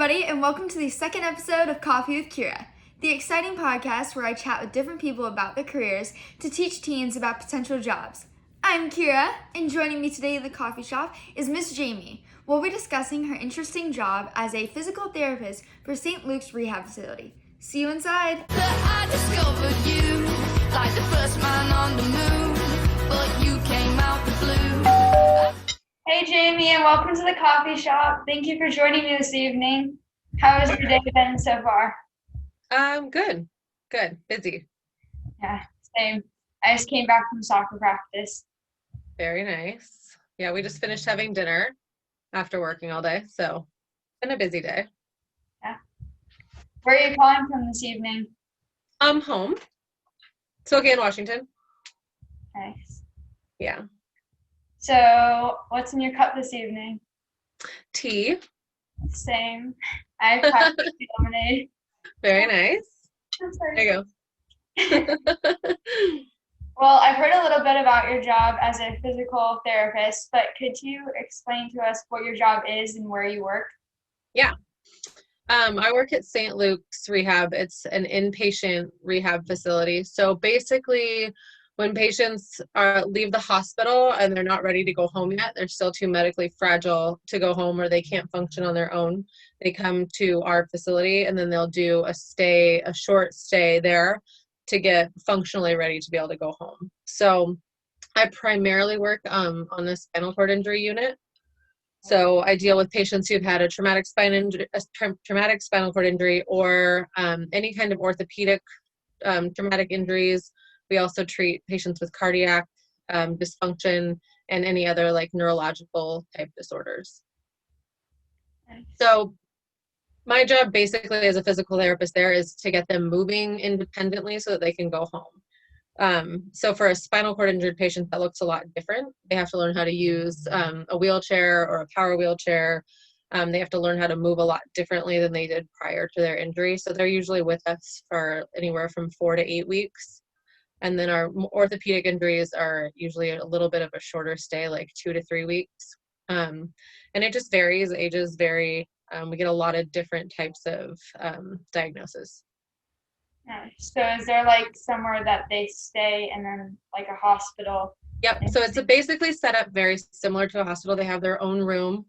everybody, and welcome to the second episode of Coffee with Keira, the exciting podcast where I chat with different people about their careers to teach teens about potential jobs. I'm Keira, and joining me today in the coffee shop is Miss Jaime. We'll be discussing her interesting job as a physical therapist for St. Luke's Rehab facility. See you inside. I discovered you like the first man on the moon, but you came out the blue. Hey Jamie, and welcome to the coffee shop. Thank you for joining me this evening. How has your day been so far? Good. Busy. Yeah, same. I just came back from soccer practice. Very nice. Yeah, we just finished having dinner after working all day, so it's been a busy day. Yeah. Where are you calling from this evening? I'm home. Spokane, Washington. Nice. Yeah. So, what's in your cup this evening? Tea. Same. I have coffee lemonade. Very nice. There you go. Well, I've heard a little bit about your job as a physical therapist, but could you explain to us what your job is and where you work? Yeah. I work at St. Luke's Rehab. It's an inpatient rehab facility. So basically, when patients leave the hospital and they're not ready to go home yet, they're still too medically fragile to go home or they can't function on their own, they come to our facility and then they'll do a short stay there to get functionally ready to be able to go home. So I primarily work on the spinal cord injury unit. So I deal with patients who've had a traumatic spinal cord injury or any kind of orthopedic traumatic injuries. We also treat patients with cardiac dysfunction and any other like neurological type disorders. So my job basically as a physical therapist there is to get them moving independently so that they can go home. So for a spinal cord injured patient, that looks a lot different. They have to learn how to use a wheelchair or a power wheelchair. They have to learn how to move a lot differently than they did prior to their injury. So they're usually with us for anywhere from 4 to 8 weeks. And then our orthopedic injuries are usually a little bit of a shorter stay, like 2 to 3 weeks. And it just varies. Ages vary. We get a lot of different types of diagnoses. So is there like somewhere that they stay and then like a hospital? Yep. So it's basically set up very similar to a hospital. They have their own room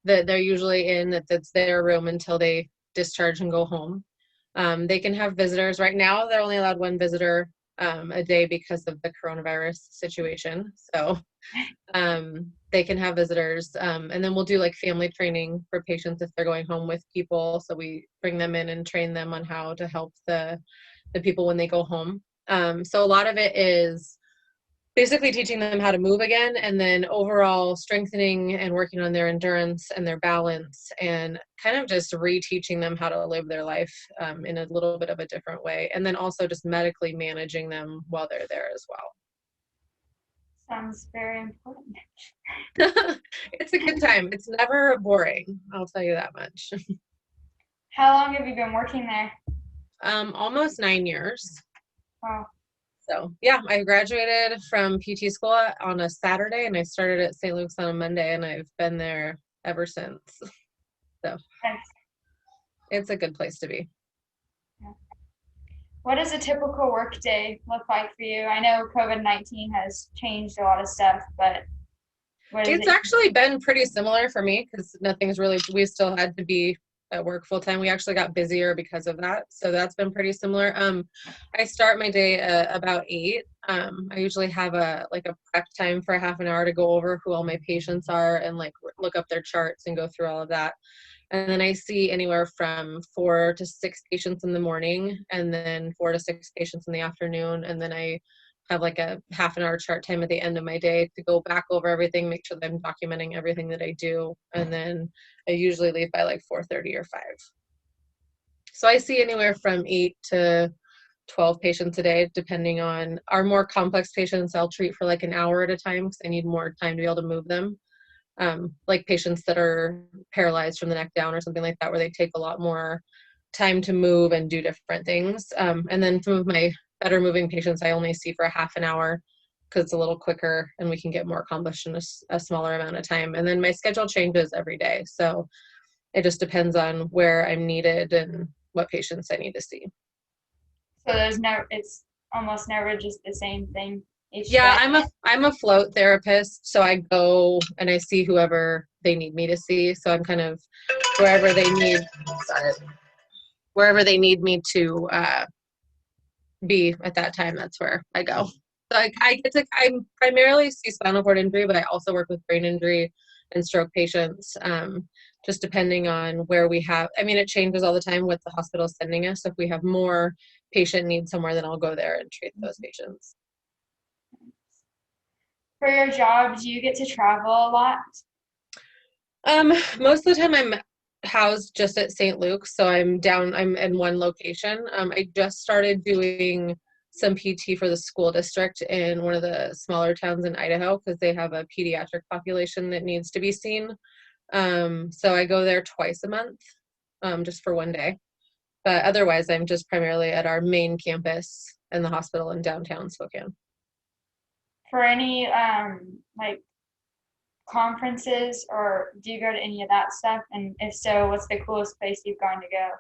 that they're usually in, that's their room until they discharge and go home. They can have visitors. Right now, they're only allowed one visitor a day because of the coronavirus situation. So they can have visitors. And then we'll do like family training for patients if they're going home with people. So we bring them in and train them on how to help the people when they go home. So a lot of it is basically teaching them how to move again, and then overall strengthening and working on their endurance and their balance, and kind of just reteaching them how to live their life in a little bit of a different way. And then also just medically managing them while they're there as well. Sounds very important. It's a good time. It's never boring, I'll tell you that much. How long have you been working there? Almost 9 years. Wow. So yeah, I graduated from PT school on a Saturday and I started at St. Luke's on a Monday, and I've been there ever since. So It's a good place to be. Yeah. What does a typical work day look like for you? I know COVID-19 has changed a lot of stuff, but it's actually been pretty similar for me because we still had to be at work full time. We actually got busier because of that. So that's been pretty similar. I start my day about 8. I usually have a prep time for a half an hour to go over who all my patients are and like look up their charts and go through all of that. And then I see anywhere from 4 to 6 patients in the morning, and then 4 to 6 patients in the afternoon. And then I have like a half an hour chart time at the end of my day to go back over everything, make sure that I'm documenting everything that I do. And then I usually leave by like 4:30 or 5. So I see anywhere from 8 to 12 patients a day, depending on our more complex patients. I'll treat for like an hour at a time because I need more time to be able to move them. Like patients that are paralyzed from the neck down or something like that, where they take a lot more time to move and do different things. And then some of my better moving patients I only see for a half an hour because it's a little quicker and we can get more accomplished in a smaller amount of time. And then my schedule changes every day. So It just depends on where I'm needed and what patients I need to see. So it's almost never just the same thing each Yeah, day. I'm a float therapist, so I go and I see whoever they need me to see. So I'm kind of wherever they need, sorry, wherever they need me to be at that time, that's where I go. So I primarily see spinal cord injury, but I also work with brain injury and stroke patients, just depending on where we have. I mean, it changes all the time what the hospital is sending us. So if we have more patient needs somewhere, then I'll go there and treat those patients. For your job, do you get to travel a lot? Most of the time I'm housed just at St. Luke's, so I'm in one location. I just started doing some PT for the school district in one of the smaller towns in Idaho because they have a pediatric population that needs to be seen. So I go there twice a month, just for one day. But otherwise, I'm just primarily at our main campus in the hospital in downtown Spokane. For any like conferences, or do you go to any of that stuff? And if so, what's the coolest place you've gone to go?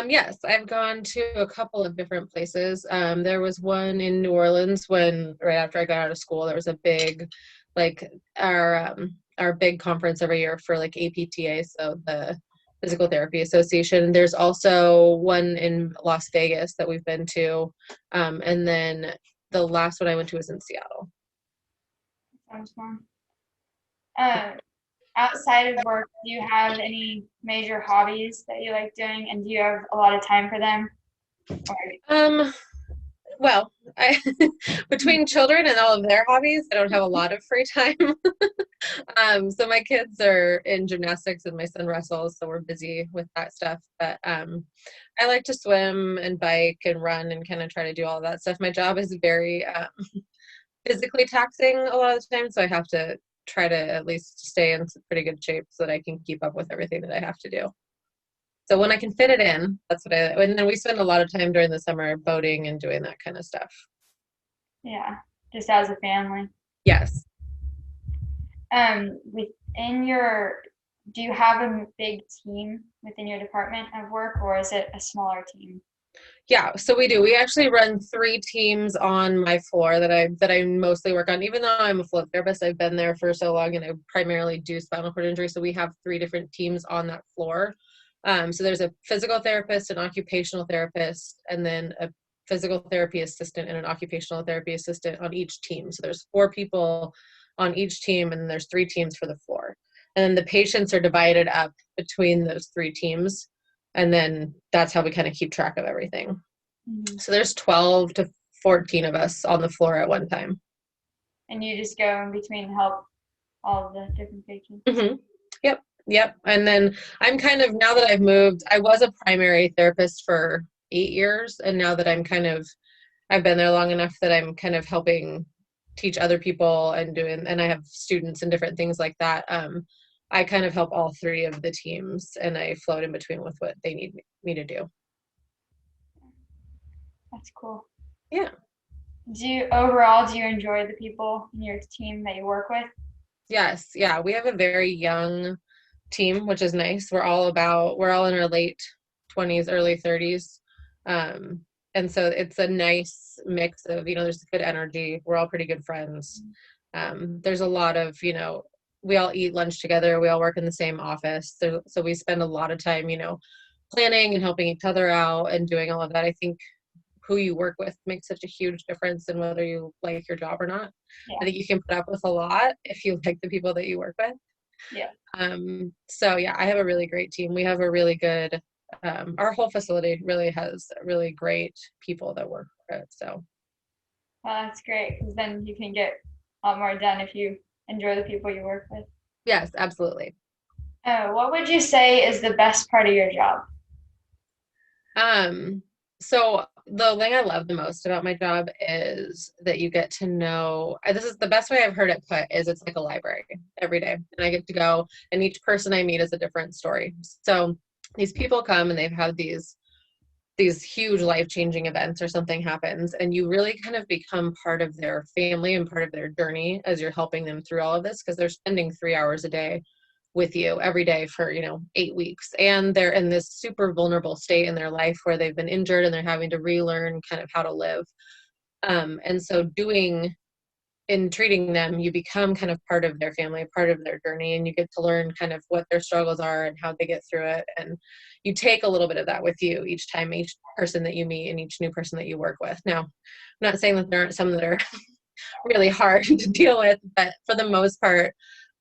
Yes, I've gone to a couple of different places. There was one in New Orleans when right after I got out of school, there was a big, like our big conference every year for like APTA, so the Physical Therapy Association. There's also one in Las Vegas that we've been to, and then the last one I went to was in Seattle. Sounds fun. Outside of work, do you have any major hobbies that you like doing, and do you have a lot of time for them? Well, between children and all of their hobbies, I don't have a lot of free time. So my kids are in gymnastics and my son wrestles, so we're busy with that stuff. But I like to swim and bike and run and kind of try to do all of that stuff. My job is very physically taxing a lot of the time, so I have to try to at least stay in pretty good shape so that I can keep up with everything that I have to do. So when I can fit it in, that's what and then we spend a lot of time during the summer boating and doing that kind of stuff. Yeah, just as a family. Yes. Do you have a big team within your department of work, or is it a smaller team? Yeah, so we do. We actually run 3 teams on my floor that I mostly work on. Even though I'm a float therapist, I've been there for so long and I primarily do spinal cord injury. So we have 3 different teams on that floor. So there's a physical therapist, an occupational therapist, and then a physical therapy assistant and an occupational therapy assistant on each team. So there's 4 people on each team, and there's 3 teams for the floor. And then the patients are divided up between those 3 teams. And then that's how we kind of keep track of everything. Mm-hmm. So there's 12 to 14 of us on the floor at one time. And you just go in between and help all the different patients? Mm-hmm. Yep. And then I'm kind of, now that I've moved, I was a primary therapist for 8 years. And now that I've been there long enough that I'm kind of helping teach other people and I have students and different things like that. I kind of help all 3 of the teams, and I float in between with what they need me to do. That's cool. Yeah. Do you enjoy the people in your team that you work with? Yes. Yeah. We have a very young team, which is nice. We're all in our late 20s, early 30s. And so it's a nice mix of, there's good energy. We're all pretty good friends. There's a lot of, we all eat lunch together. We all work in the same office. So we spend a lot of time, planning and helping each other out and doing all of that. I think who you work with makes such a huge difference in whether you like your job or not. Yeah. I think you can put up with a lot if you like the people that you work with. Yeah. So yeah, I have a really great team. We have a really good, our whole facility really has really great people that work for it. So. Well, that's great, because then you can get a lot more done if you enjoy the people you work with. Yes, absolutely. What would you say is the best part of your job? So the thing I love the most about my job is that you get to know, this is the best way I've heard it put, is it's like a library every day. And I get to go, and each person I meet is a different story. So these people come and they've had these huge life-changing events, or something happens, and you really kind of become part of their family and part of their journey as you're helping them through all of this, because they're spending 3 hours a day with you every day for, 8 weeks. And they're in this super vulnerable state in their life where they've been injured and they're having to relearn kind of how to live. And so in treating them, you become kind of part of their family, part of their journey, and you get to learn kind of what their struggles are and how they get through it. And you take a little bit of that with you each time, each person that you meet and each new person that you work with. Now, I'm not saying that there aren't some that are really hard to deal with, but for the most part,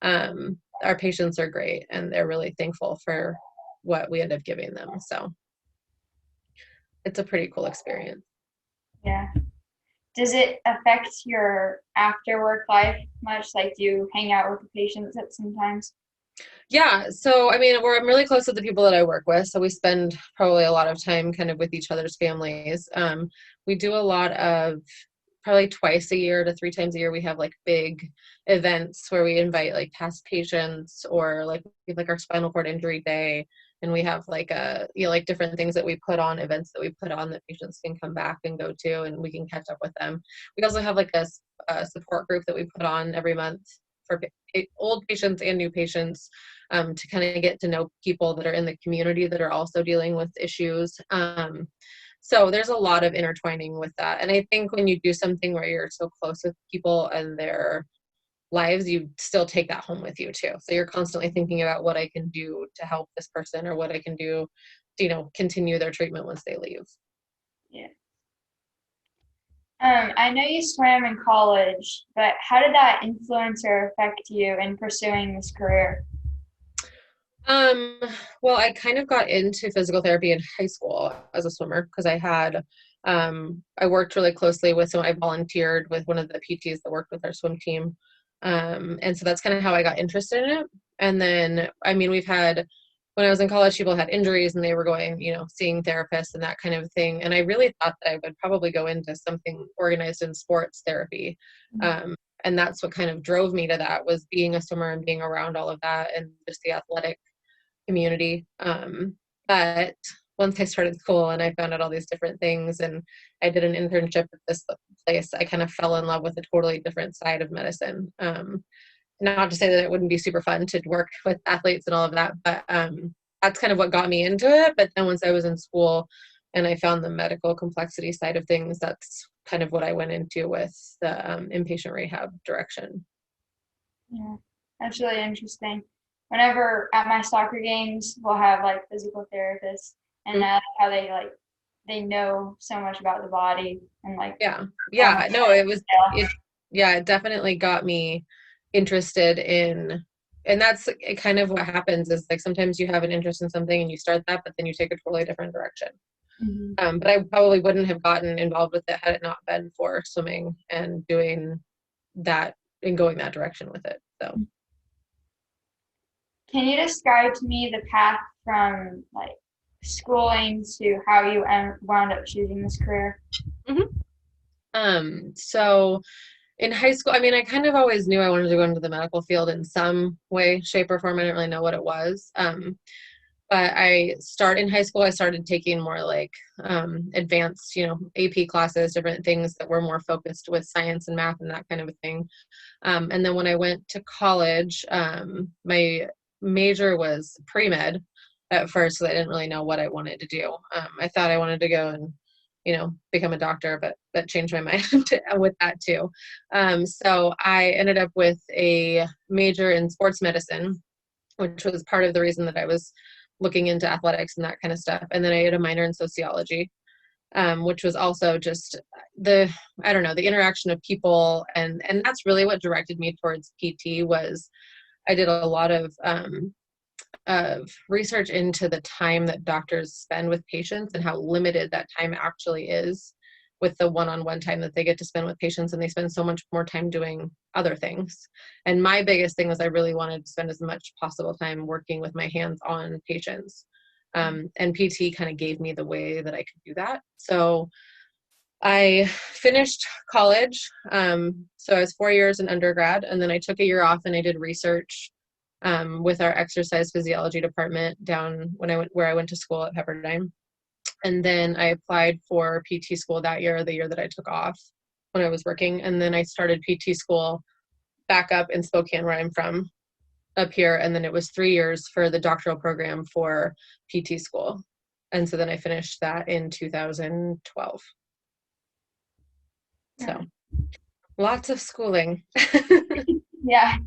our patients are great and they're really thankful for what we end up giving them. So it's a pretty cool experience. Yeah. Does it affect your after work life much? Like, do you hang out with the patients at sometimes? Yeah. So, I mean, I'm really close with the people that I work with. So we spend probably a lot of time kind of with each other's families. We do a lot of probably twice a year to 3 times a year. We have like big events where we invite like past patients, or like we have like our spinal cord injury day. And we have like like different things that we put on, events that we put on that patients can come back and go to, and we can catch up with them. We also have like a support group that we put on every month for old patients and new patients, to kind of get to know people that are in the community that are also dealing with issues. So there's a lot of intertwining with that. And I think when you do something where you're so close with people and their lives, you still take that home with you too. So you're constantly thinking about what I can do to help this person, or what I can do to, continue their treatment once they leave. Yeah. I know you swam in college, but how did that influence or affect you in pursuing this career? Well, I kind of got into physical therapy in high school as a swimmer because I worked really closely with I volunteered with one of the PTs that worked with our swim team. And so that's kind of how I got interested in it. And then, I mean, when I was in college, people had injuries and they were going, seeing therapists and that kind of thing. And I really thought that I would probably go into something organized in sports therapy. And that's what kind of drove me to that, was being a swimmer and being around all of that and just the athletic community. But once I started school and I found out all these different things and I did an internship at this place, I kind of fell in love with a totally different side of medicine. Not to say that it wouldn't be super fun to work with athletes and all of that, but that's kind of what got me into it. But then once I was in school and I found the medical complexity side of things, that's kind of what I went into with the inpatient rehab direction. Yeah, that's really interesting. Whenever at my soccer games, we'll have like physical therapists, and how they know so much about the body and like. Yeah. No, it definitely got me interested in, and that's kind of what happens is like sometimes you have an interest in something and you start that, but then you take a totally different direction. Mm-hmm. But I probably wouldn't have gotten involved with it had it not been for swimming and doing that and going that direction with it. So. Can you describe to me the path from like schooling to how you wound up choosing this career? So in high school, I mean, I kind of always knew I wanted to go into the medical field in some way, shape, or form. I didn't really know what it was. But in high school, I started taking more like advanced, AP classes, different things that were more focused with science and math and that kind of a thing. And then when I went to college, my major was pre-med at first, because I didn't really know what I wanted to do. I thought I wanted to go and become a doctor, but that changed my mind with that too. So I ended up with a major in sports medicine, which was part of the reason that I was looking into athletics and that kind of stuff. And then I had a minor in sociology, which was also just the interaction of people. And that's really what directed me towards PT. Was I did a lot of research into the time that doctors spend with patients and how limited that time actually is with the one-on-one time that they get to spend with patients, and they spend so much more time doing other things. And my biggest thing was I really wanted to spend as much possible time working with my hands on patients. And PT kind of gave me the way that I could do that. So I finished college. So I was 4 years in undergrad, and then I took a year off and I did research with our exercise physiology department down where I went to school at Pepperdine. And then I applied for PT school the year that I took off when I was working. And then I started PT school back up in Spokane, where I'm from, up here, and then it was 3 years for the doctoral program for PT school. And so then I finished that in 2012. So lots of schooling. Yeah.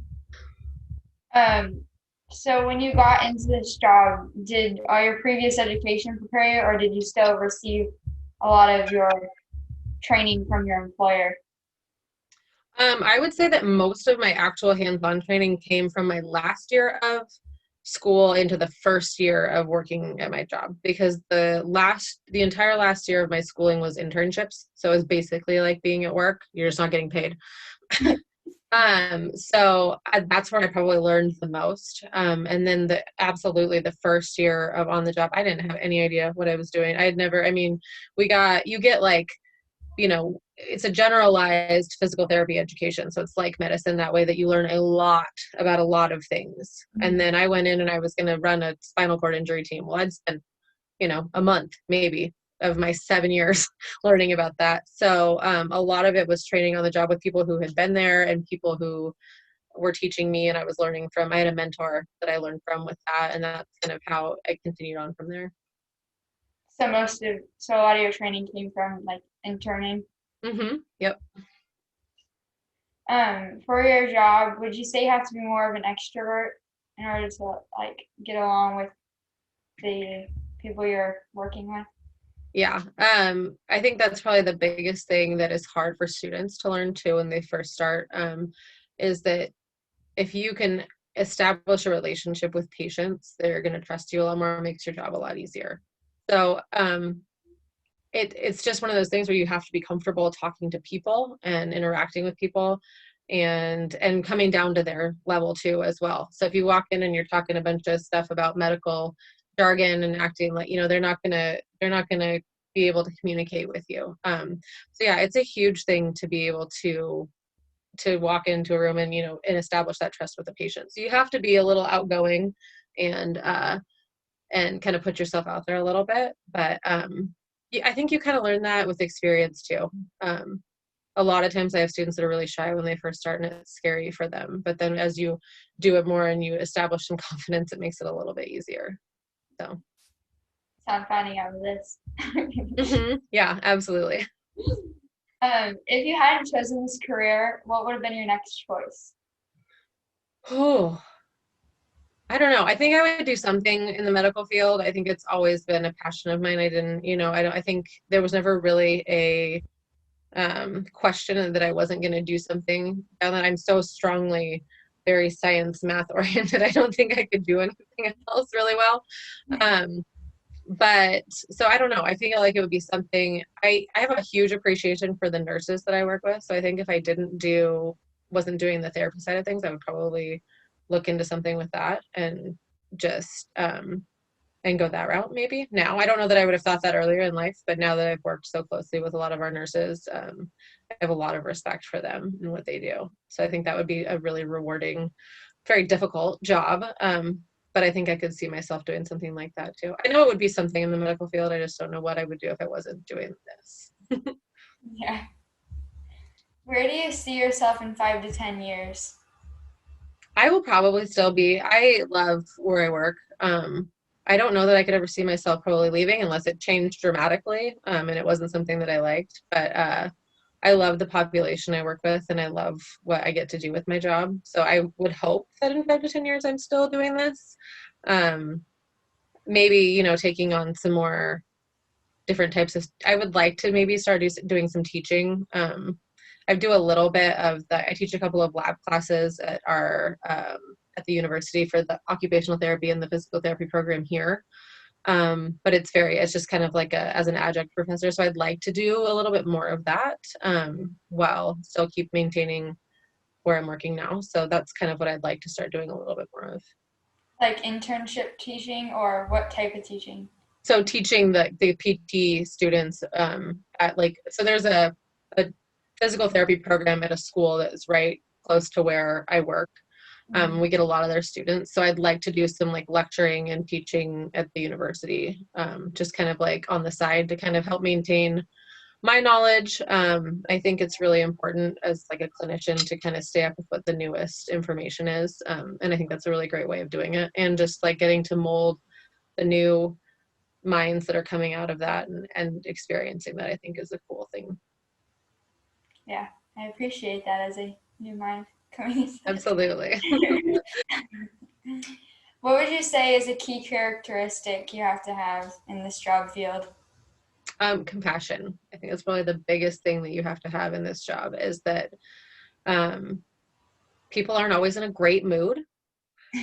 So when you got into this job, did all your previous education prepare you, or did you still receive a lot of your training from your employer? I would say that most of my actual hands-on training came from my last year of school into the first year of working at my job, because the entire last year of my schooling was internships. So it was basically like being at work. You're just not getting paid. That's where I probably learned the most. And then absolutely the first year of on the job, I didn't have any idea what I was doing. You get like, it's a generalized physical therapy education. So it's like medicine that way, that you learn a lot about a lot of things. And then I went in and I was going to run a spinal cord injury team. Well, I'd spent, a month maybe of my 7 years learning about that. So a lot of it was training on the job with people who had been there and people who were teaching me, and I was learning from. I had a mentor that I learned from with that, and that's kind of how I continued on from there. So a lot of your training came from like interning. Mm-hmm. Yep. For your job, would you say you have to be more of an extrovert in order to like get along with the people you're working with? Yeah. I think that's probably the biggest thing that is hard for students to learn too when they first start, is that if you can establish a relationship with patients, they're going to trust you a lot more. It makes your job a lot easier. So it's just one of those things where you have to be comfortable talking to people and interacting with people, and coming down to their level too as well. So if you walk in and you're talking a bunch of stuff about medical jargon and acting like, they're not gonna be able to communicate with you. So yeah, it's a huge thing to be able to walk into a room and establish that trust with the patient. So you have to be a little outgoing and kind of put yourself out there a little bit. But yeah, I think you kind of learn that with experience too. A lot of times I have students that are really shy when they first start, and it's scary for them. But then as you do it more and you establish some confidence, it makes it a little bit easier. So. So I'm finding out of this. Mm-hmm. Yeah, absolutely. If you hadn't chosen this career, what would have been your next choice? Oh, I don't know. I think I would do something in the medical field. I think it's always been a passion of mine. I think there was never really a question that I wasn't going to do something. Now that I'm so strongly very science, math oriented, I don't think I could do anything else really well. But so I don't know. I feel like it would be something. I have a huge appreciation for the nurses that I work with. So I think if I wasn't doing the therapy side of things, I would probably look into something with that and just and go that route maybe. Now, I don't know that I would have thought that earlier in life, but now that I've worked so closely with a lot of our nurses, I have a lot of respect for them and what they do. So I think that would be a really rewarding, very difficult job. But I think I could see myself doing something like that too. I know it would be something in the medical field. I just don't know what I would do if I wasn't doing this. Yeah. Where do you see yourself in 5 to 10 years? I will probably still be. I love where I work. I don't know that I could ever see myself probably leaving unless it changed dramatically, and it wasn't something that I liked. But I love the population I work with, and I love what I get to do with my job. So I would hope that in 5 to 10 years I'm still doing this. Maybe, taking on some more different types of, I would like to maybe start doing some teaching. I do a little bit of I teach a couple of lab classes at at the university for the occupational therapy and the physical therapy program here. But it's just kind of like as an adjunct professor. So I'd like to do a little bit more of that, while still keep maintaining where I'm working now. So that's kind of what I'd like to start doing a little bit more of. Like internship teaching, or what type of teaching? So teaching the PT students, so there's a physical therapy program at a school that is right close to where I work. We get a lot of their students. So I'd like to do some like lecturing and teaching at the university, just kind of like on the side to kind of help maintain my knowledge. I think it's really important as like a clinician to kind of stay up with what the newest information is. And I think that's a really great way of doing it. And just like getting to mold the new minds that are coming out of that and experiencing that, I think is a cool thing. Yeah, I appreciate that as a new mind coming into this. Absolutely. What would you say is a key characteristic you have to have in this job field? Compassion. I think that's probably the biggest thing that you have to have in this job, is that people aren't always in a great mood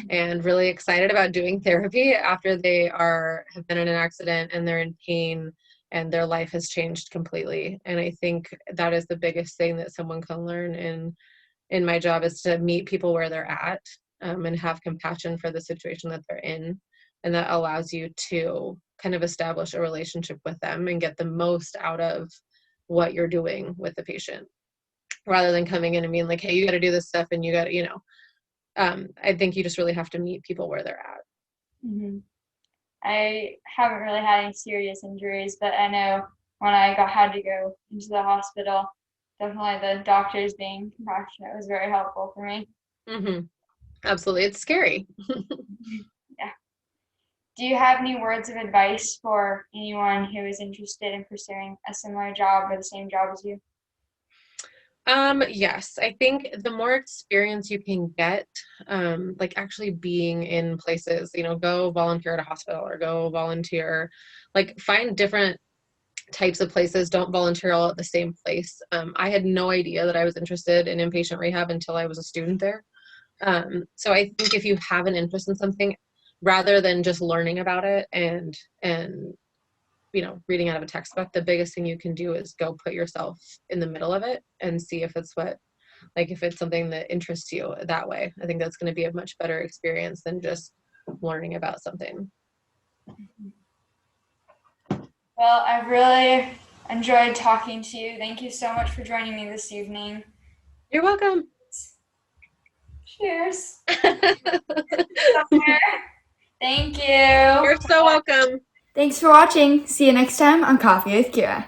and really excited about doing therapy after they have been in an accident and they're in pain and their life has changed completely. And I think that is the biggest thing that someone can learn in my job, is to meet people where they're at, and have compassion for the situation that they're in. And that allows you to kind of establish a relationship with them and get the most out of what you're doing with the patient, rather than coming in and being like, hey, you got to do this stuff and you got to, I think you just really have to meet people where they're at. Mm-hmm. I haven't really had any serious injuries, but I know when I had to go into the hospital, definitely the doctors being compassionate was very helpful for me. Mm-hmm. Absolutely. It's scary. Yeah. Do you have any words of advice for anyone who is interested in pursuing a similar job or the same job as you? Yes, I think the more experience you can get, like actually being in places, go volunteer at a hospital or go volunteer, like find different types of places. Don't volunteer all at the same place. I had no idea that I was interested in inpatient rehab until I was a student there. So I think if you have an interest in something, rather than just learning about it and reading out of a textbook, the biggest thing you can do is go put yourself in the middle of it and see if it's if it's something that interests you that way. I think that's going to be a much better experience than just learning about something. Well, I've really enjoyed talking to you. Thank you so much for joining me this evening. You're welcome. Cheers. Thank you. You're so welcome. Thanks for watching. See you next time on Coffee with Keira.